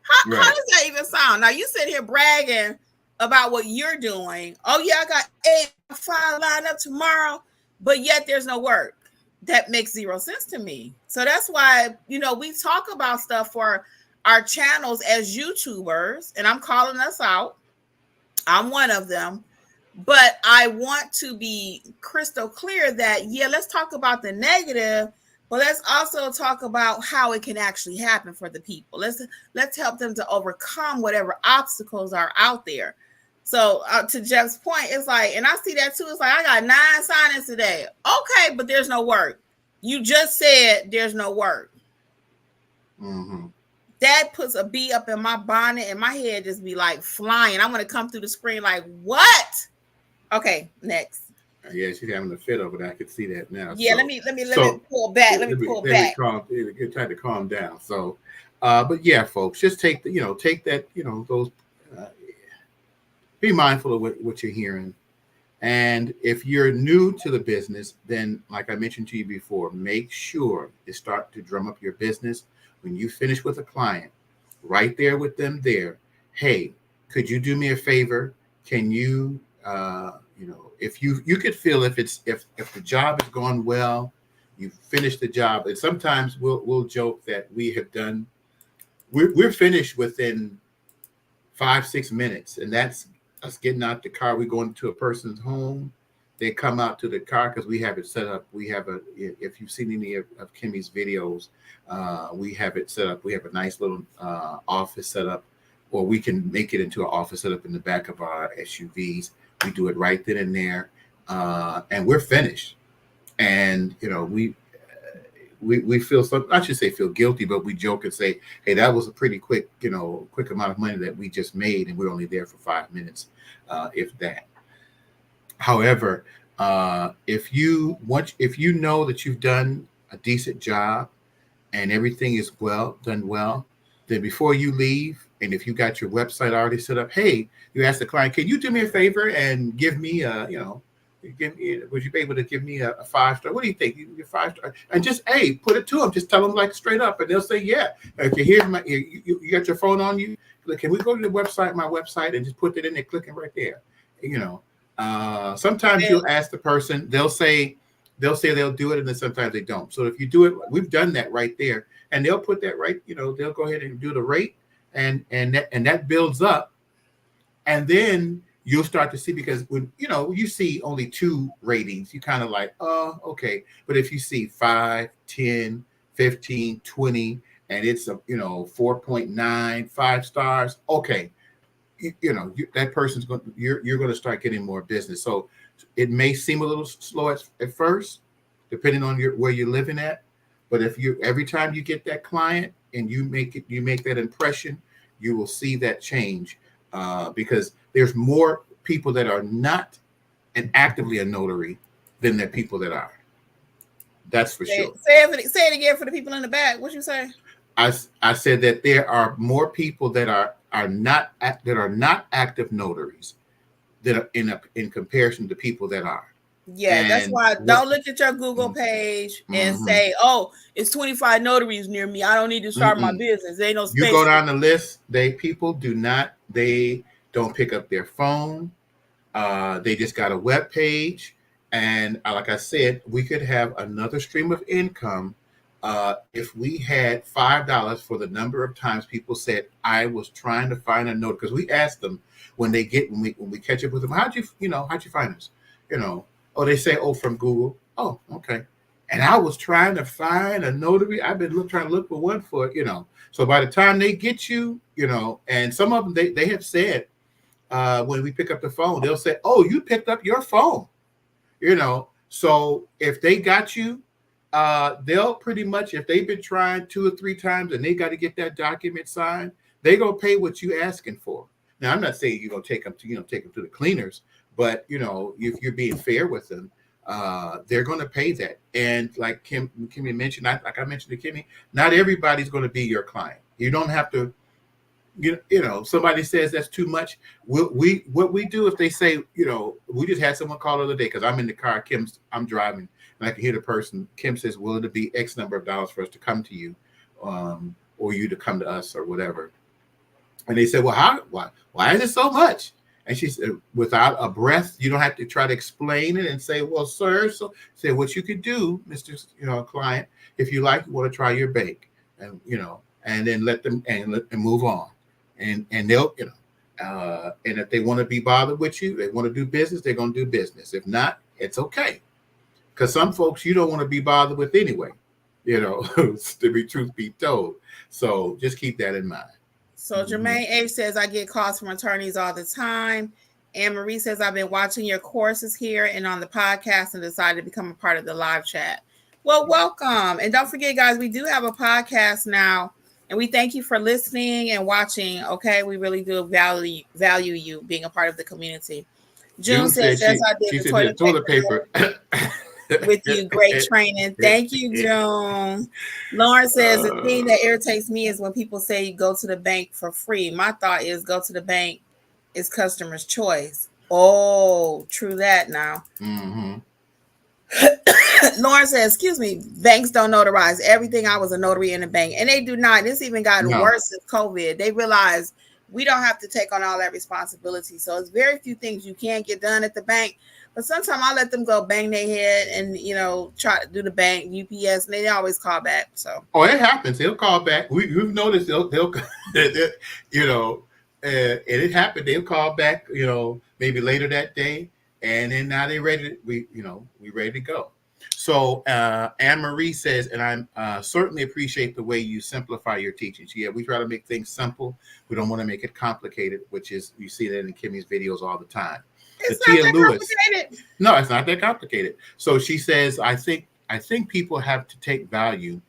How does that even sound? Now you sit here bragging about what you're doing. Oh yeah, I got 8 5 lined up tomorrow, but yet there's no work. That makes 0 sense to me. So that's why, we talk about stuff for our channels as YouTubers, and I'm calling us out. I'm one of them, but I want to be crystal clear that, let's talk about the negative, But let's also talk about how it can actually happen for the people. Let's help them to overcome whatever obstacles are out there. So to Jeff's point, it's like, and I see that too. It's like, I got 9 signings today. Okay, but there's no work. You just said there's no work. Mm-hmm. That puts a bee up in my bonnet, and my head just be like flying. I'm gonna come through the screen like, what? Okay, next. Yeah, she's having a fit over there. I can see that now. Yeah, so, let me pull back. Let me pull back. Try to calm down. So, but yeah, folks, just take that, those. Be mindful of what you're hearing. And if you're new to the business, then like I mentioned to you before, make sure you start to drum up your business. When you finish with a client, right there with them there, hey, could you do me a favor? Can you, if you could feel if the job is going well, you finish the job. And sometimes we'll joke that we're finished within 5-6 minutes, and that's us getting out the car. We go into a person's home. They come out to the car because we have it set up. We have if you've seen any of Kimmy's videos, we have it set up. We have a nice little office set up, or we can make it into an office set up in the back of our SUVs. We do it right then and there, and we're finished. And we feel I should say feel guilty, but we joke and say, hey, that was a pretty quick amount of money that we just made, and we're only there for 5 minutes, if that. However, if you know that you've done a decent job and everything is done well, then before you leave, and if you got your website already set up, hey, you ask the client, can you do me a favor and give me would you be able to give me a 5-star? What do you think? You 5-star, and just put it to them. Just tell them like straight up, and they'll say, yeah. Okay, here's you got your phone on you. Can we go to the website, my website, and just put it in there, clicking right there? Sometimes you'll ask the person, they'll say they'll do it, and then sometimes they don't. So if you do it, we've done that right there, and they'll put that right. They'll go ahead and do the rate, and that builds up, and then you'll start to see, because when you see only 2 ratings, you kind of like, oh, okay. But if you see 5, 10, 15, 20, and it's 4.9, 5 stars, okay, that person's you're going to start getting more business. So it may seem a little slow at first, depending on where you're living at. But if every time you get that client and you make that impression, you will see that change, because there's more people that are not actively a notary than there are people that are. That's for sure. Say it again for the people in the back. What you say? I said that there are more people that are not active notaries that are in comparison to people that are. Yeah, and that's why don't look at your Google page and say, oh, it's 25 notaries near me, I don't need to start my business. There ain't no space. You go down the list, people don't pick up their phone. They just got a web page. And like I said, we could have another stream of income if we had $5 for the number of times people said, I was trying to find a note. Because we asked them when we catch up with them, how'd you find us? They say, from Google. Oh, okay. And I was trying to find a notary. I've been trying to look for one for. So by the time they get you, and some of them, they have said, when we pick up the phone, they'll say, oh, you picked up your phone. So if they got you, they'll pretty much, if they've been trying 2 or 3 times and they got to get that document signed, they gonna pay what you asking for. Now, I'm not saying you're gonna take them to the cleaners, but if you're being fair with them, they're gonna pay that. And like Kimmy mentioned, like I mentioned to Kimmy, not everybody's gonna be your client. You don't have to. Somebody says that's too much. What we do if they say, we just had someone call the other day because I'm in the car, I'm driving, and I can hear the person. Kim says, will it be X number of dollars for us to come to you, or you to come to us, or whatever? And they said, well, why is it so much? And she said, without a breath, you don't have to try to explain it and say, well, sir, so say what you could do, Mr. Client, if you like, you want to try your bank, and and then let them and move on. And they'll, and if they want to be bothered with you, they want to do business, they're going to do business. If not, it's okay. Because some folks you don't want to be bothered with anyway. To be truth be told. So just keep that in mind. So Jermaine H says, I get calls from attorneys all the time. Anne Marie says, I've been watching your courses here and on the podcast and decided to become a part of the live chat. Well, welcome. And don't forget, guys, we do have a podcast now. And we thank you for listening and watching. Okay, we really do value you being a part of the community. June says, yes, I did the toilet paper. With you, great training. Thank you, June. Lauren says, the thing that irritates me is when people say you go to the bank for free. My thought is go to the bank is customer's choice. Oh, true that now. Mm-hmm. Lauren says, excuse me, banks don't notarize everything. I was a notary in a bank, and they do not. It's even gotten worse since COVID. They realize we don't have to take on all that responsibility. So it's very few things you can get done at the bank. But sometimes I let them go bang their head and, try to do the bank, UPS, and they always call back. So. Oh, it happens. They'll call back. We've noticed they'll and it happened. They'll call back, maybe later that day. And then now they're ready. We ready to go. So Anne Marie says, and I certainly appreciate the way you simplify your teachings. Yeah, we try to make things simple. We don't want to make it complicated, which is, you see that in Kimmy's videos all the time. It's not that complicated. No, it's not that complicated. So she says, I think people have to take value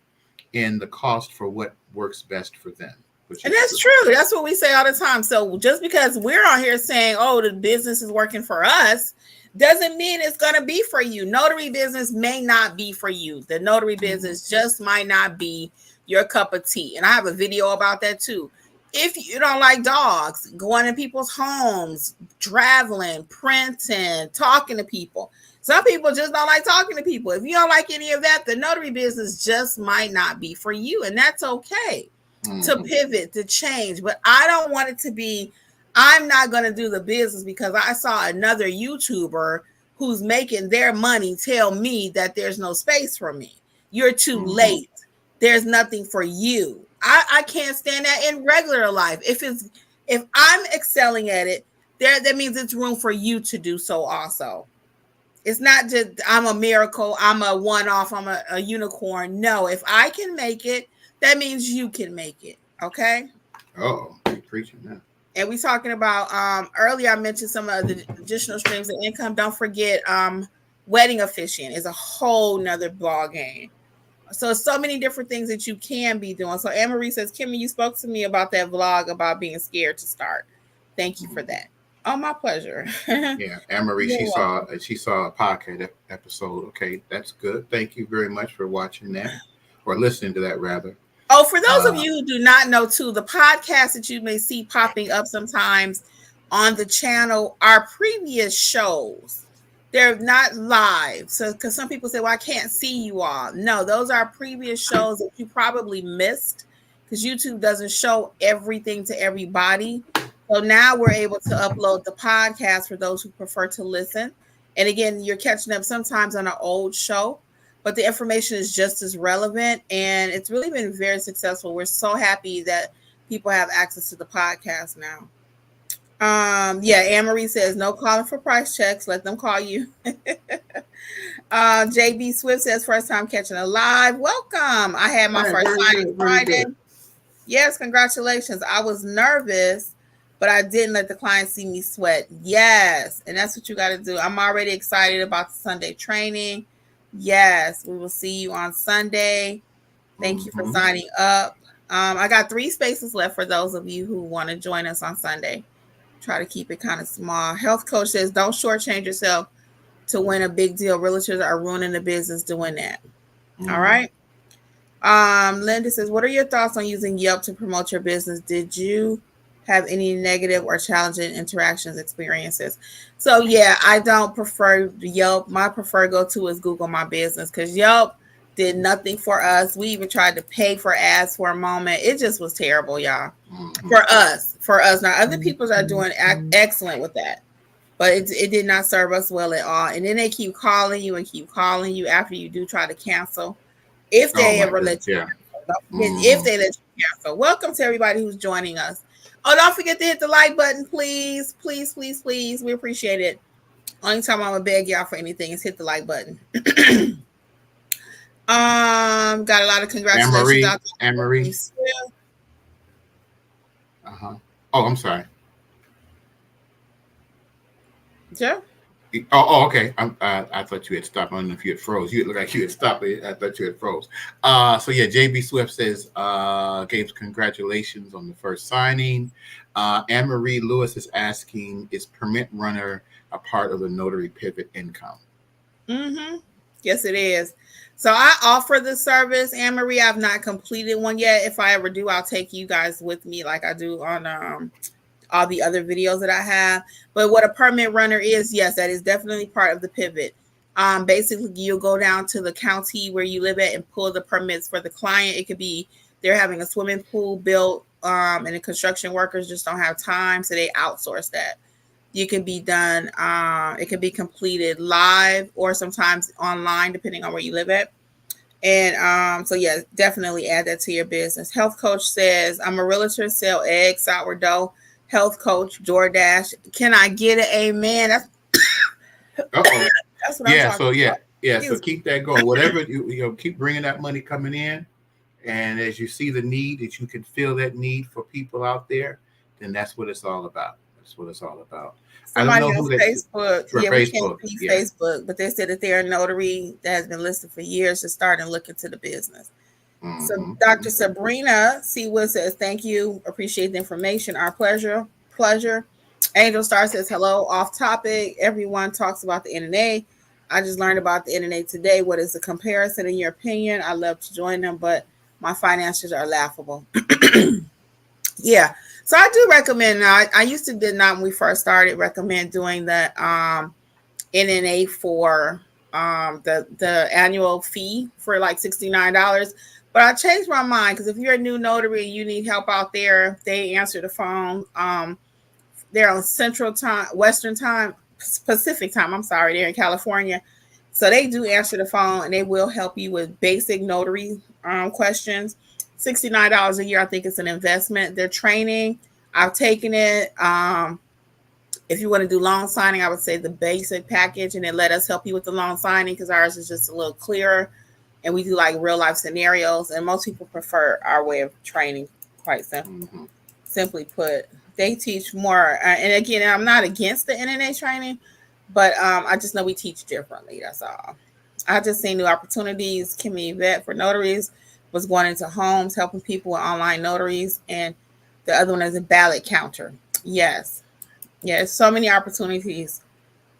in the cost for what works best for them. And that's true. That's what we say all the time. So just because we're on here saying, oh, the business is working for us, doesn't mean it's going to be for you. Notary business may not be for you. The notary business just might not be your cup of tea. And I have a video about that too. If you don't like dogs, going to people's homes, traveling, printing, talking to people. Some people just don't like talking to people. If you don't like any of that, the notary business just might not be for you. And that's okay. To pivot, to change. But I don't want it to be, I'm not going to do the business because I saw another YouTuber who's making their money tell me that there's no space for me. You're too late. There's nothing for you. I can't stand that in regular life. If I'm excelling at it, that means it's room for you to do so also. It's not just I'm a miracle, I'm a one-off, I'm a unicorn. No, if I can make it, that means you can make it. Okay. Oh, you're preaching now. And we talking about earlier I mentioned some of the additional streams of income. Don't forget wedding officiant is a whole nother ball game. So many different things that you can be doing. So Anne Marie says, Kimmy, you spoke to me about that vlog about being scared to start. Thank you for that. Oh, my pleasure. Yeah, Anne Marie, she saw a podcast episode. Okay, that's good. Thank you very much for watching that or listening to that rather. Oh, for those of you who do not know too, the podcast that you may see popping up sometimes on the channel are previous shows. They're not live. So, because some people say, well, I can't see you all. No, those are previous shows that you probably missed because YouTube doesn't show everything to everybody. So now we're able to upload the podcast for those who prefer to listen. And again, you're catching up sometimes on an old show, but the information is just as relevant. And it's really been very successful. We're so happy that people have access to the podcast now. Anne Marie says no calling for price checks. Let them call you. JB Swift says first time catching a live. Welcome. I had my first signing Friday. Yes, congratulations. I was nervous, but I didn't let the client see me sweat. Yes, and that's what you got to do. I'm already excited about the Sunday training. Yes, we will see you on Sunday. Thank you for signing up. I got 3 spaces left for those of you who want to join us on Sunday. Try to keep it kind of small. Health coach says, don't shortchange yourself to win a big deal. Realtors are ruining the business doing that. All right. Linda says, what are your thoughts on using Yelp to promote your business? Did you have any negative or challenging experiences? So yeah, I don't prefer Yelp. My preferred go-to is Google My Business because Yelp did nothing for us. We even tried to pay for ads for a moment. It just was terrible, y'all. For us. Now, other people are doing excellent with that, but it did not serve us well at all. And then they keep calling you after you do try to cancel. If they ever let you cancel. If they let you cancel. Welcome to everybody who's joining us. Oh, don't forget to hit the like button, please. Please, please, please. We appreciate it. Only time I'm going to beg y'all for anything is hit the like button. Got a lot of Anne congratulations Marie. out Anne there. Marie. Uh-huh. Oh, I'm sorry. Yeah. Okay. I thought you had stopped. I don't know if you had froze. You look like you had stopped. I thought you had froze. So yeah, JB Swift says, Gabe's congratulations on the first signing. Anne Marie Lewis is asking, is permit runner a part of the notary pivot income? Mm-hmm. Yes, it is. So I offer the service, Anne Marie. I've not completed one yet. If I ever do, I'll take you guys with me, like I do on all the other videos that I have. But what a permit runner is, yes, that is definitely part of the pivot. Basically, you'll go down to the county where you live at and pull the permits for the client. It could be they're having a swimming pool built, and the construction workers just don't have time, so they outsource that. You can be done. It can be completed live or sometimes online, depending on where you live at. And so yeah, definitely add that to your business. Health coach says, I'm a realtor, sell eggs, sourdough. Health coach, DoorDash. Can I get an amen? Uh-oh. That's what I'm Yeah. talking So yeah. about. Yeah. So Excuse keep that going. Whatever keep bringing that money coming in. And as you see the need, that you can feel that need for people out there, then that's what it's all about. That's what it's all about. I don't somebody know on who that Facebook. for Yeah, we can't Facebook. see Yeah. Facebook, but they said that they're a notary that has been listed for years to start and look into the business. So Mm-hmm. Dr. Okay. Sabrina Seawood says, thank you. Appreciate the information. Our pleasure. Pleasure. Angel Star says, hello. Off topic. Everyone talks about the NNA. I just learned about the NNA today. What is the comparison in your opinion? I love to join them, but my finances are laughable. Yeah. So I do recommend. I used to did not when we first started recommend doing the NNA for the annual fee for like $69. But I changed my mind because if you're a new notary and you need help out there, they answer the phone. They're on Central Time, Western Time, Pacific Time. I'm sorry, they're in California, so they do answer the phone and they will help you with basic notary questions. $69 a year, I think it's an investment. They're training. I've taken it. If you want to do loan signing, I would say the basic package, and then let us help you with the loan signing because ours is just a little clearer, and we do like real life scenarios. And most people prefer our way of training. Quite simple. Mm-hmm. Simply put, they teach more. And again, I'm not against the NNA training, but I just know we teach differently. That's all. I just seen new opportunities. Kimmy Vet for notaries was going into homes, helping people with online notaries, and the other one is a ballot counter. Yes, yes, so many opportunities.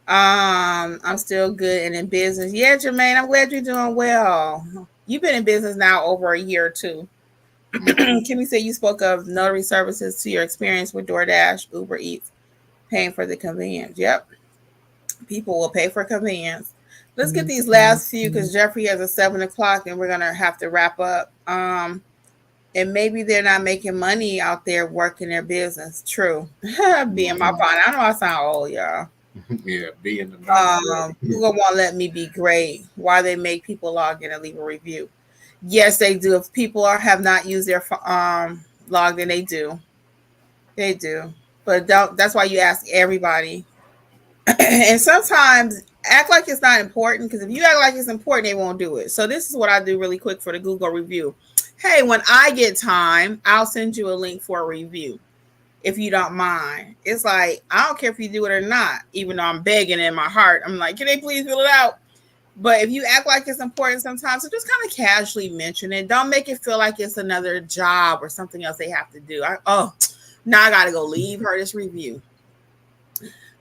I'm still good and in business. Yeah, Jermaine, I'm glad you're doing well. You've been in business now over a year or two. Mm-hmm. Kimmy said you spoke of notary services to your experience with DoorDash, Uber Eats, paying for the convenience. Yep, people will pay for convenience. Let's get these last few because Jeffrey has a 7 o'clock and we're gonna have to wrap up. And maybe they're not making money out there working their business. True. Being my Mm-hmm. partner, I know I sound old, y'all. Yeah. Be in the notary world. Google won't let me be great. Why they make people log in and leave a review? Yes, they do. If people have not used their logged in, they do. They do. But don't, that's why you ask everybody. And sometimes act like it's not important because if you act like it's important, they won't do it. So this is what I do really quick for the Google review. Hey, when I get time, I'll send you a link for a review if you don't mind. It's like, I don't care if you do it or not, even though I'm begging in my heart. I'm like, can they please fill it out? But if you act like it's important sometimes, so just kind of casually mention it. Don't make it feel like it's another job or something else they have to do. Now I got to go leave her this review.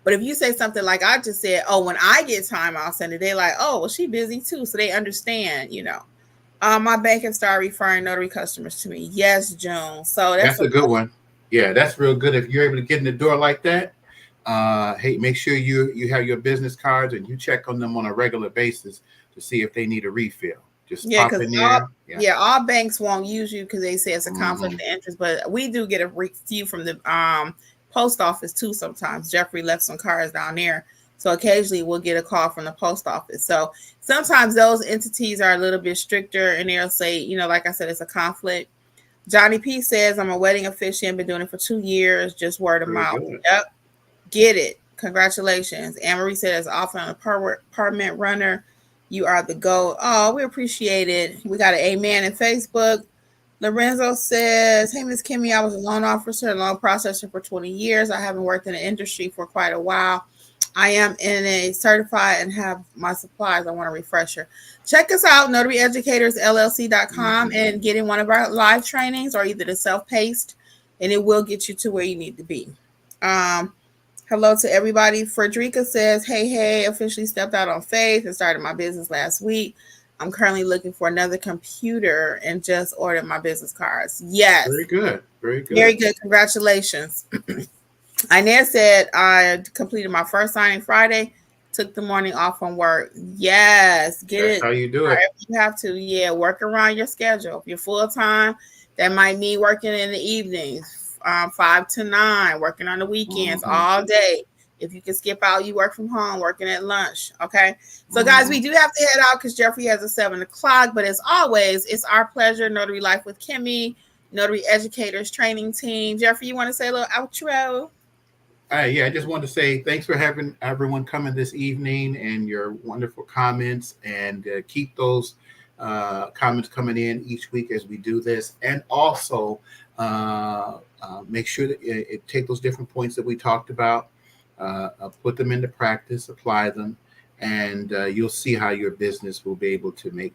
But if you say something like I just said, oh, when I get time, I'll send it. They're like, oh, well, she busy too. So they understand. My bank can start referring notary customers to me. Yes, June. So that's That's a a good one. Yeah, that's real good. If you're able to get in the door like that, hey, make sure you have your business cards and you check on them on a regular basis to see if they need a refill. Just Yeah, pop because in there. Yeah. all banks won't use you because they say it's a conflict Mm-hmm. of interest. But we do get a few from the post office too. Sometimes Jeffrey left some cards down there, so occasionally we'll get a call from the post office. So sometimes those entities are a little bit stricter, and they'll say, like I said, it's a conflict. Johnny P says, I'm a wedding officiant, been doing it for 2 years, just word of Very mouth. good. Yep, get it. Congratulations. Anne Marie says, often a permit runner. You are the GOAT. Oh, we appreciate it. We got an amen in Facebook. Lorenzo says, hey, Miss Kimmy, I was a loan officer and loan processor for 20 years. I haven't worked in the industry for quite a while. I am in a certified and have my supplies. I want a refresher. Check us out, notaryeducatorsllc.com, and get in one of our live trainings or either the self-paced, and it will get you to where you need to be. Hello to everybody. Frederica says, hey, officially stepped out on faith and started my business last week. I'm currently looking for another computer and just ordered my business cards. Yes. Very good. Very good. Very good. Congratulations. Inez said, I completed my first signing Friday, took the morning off from work. Yes. Get That's it. how you do it. You have to. Yeah. Work around your schedule. If you're full time, that might mean working in the evenings, 5 to 9, working on the weekends all day. If you can skip out, you work from home, working at lunch. Okay. So, guys, we do have to head out because Jeffrey has a 7 o'clock. But as always, it's our pleasure. Notary Life with Kimmy, Notary Educators Training Team. Jeffrey, you want to say a little outro? Yeah, I just want to say thanks for having everyone coming this evening and your wonderful comments, and keep those comments coming in each week as we do this. And also make sure that take those different points that we talked about, put them into practice, apply them, and you'll see how your business will be able to make,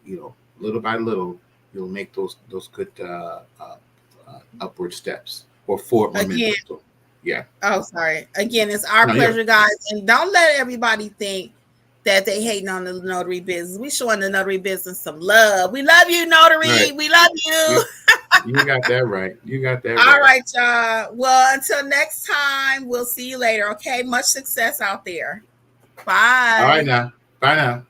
little by little, you'll make those good upward steps or forward momentum. Yeah. Oh, sorry. Again, it's our pleasure, guys. And don't let everybody think that they hating on the notary business. We showing the notary business some love. We love you, notary. Right. We love you. You got that right. You got that right. All right, y'all. Well, until next time, we'll see you later. Okay. Much success out there. Bye. All right now. Bye now.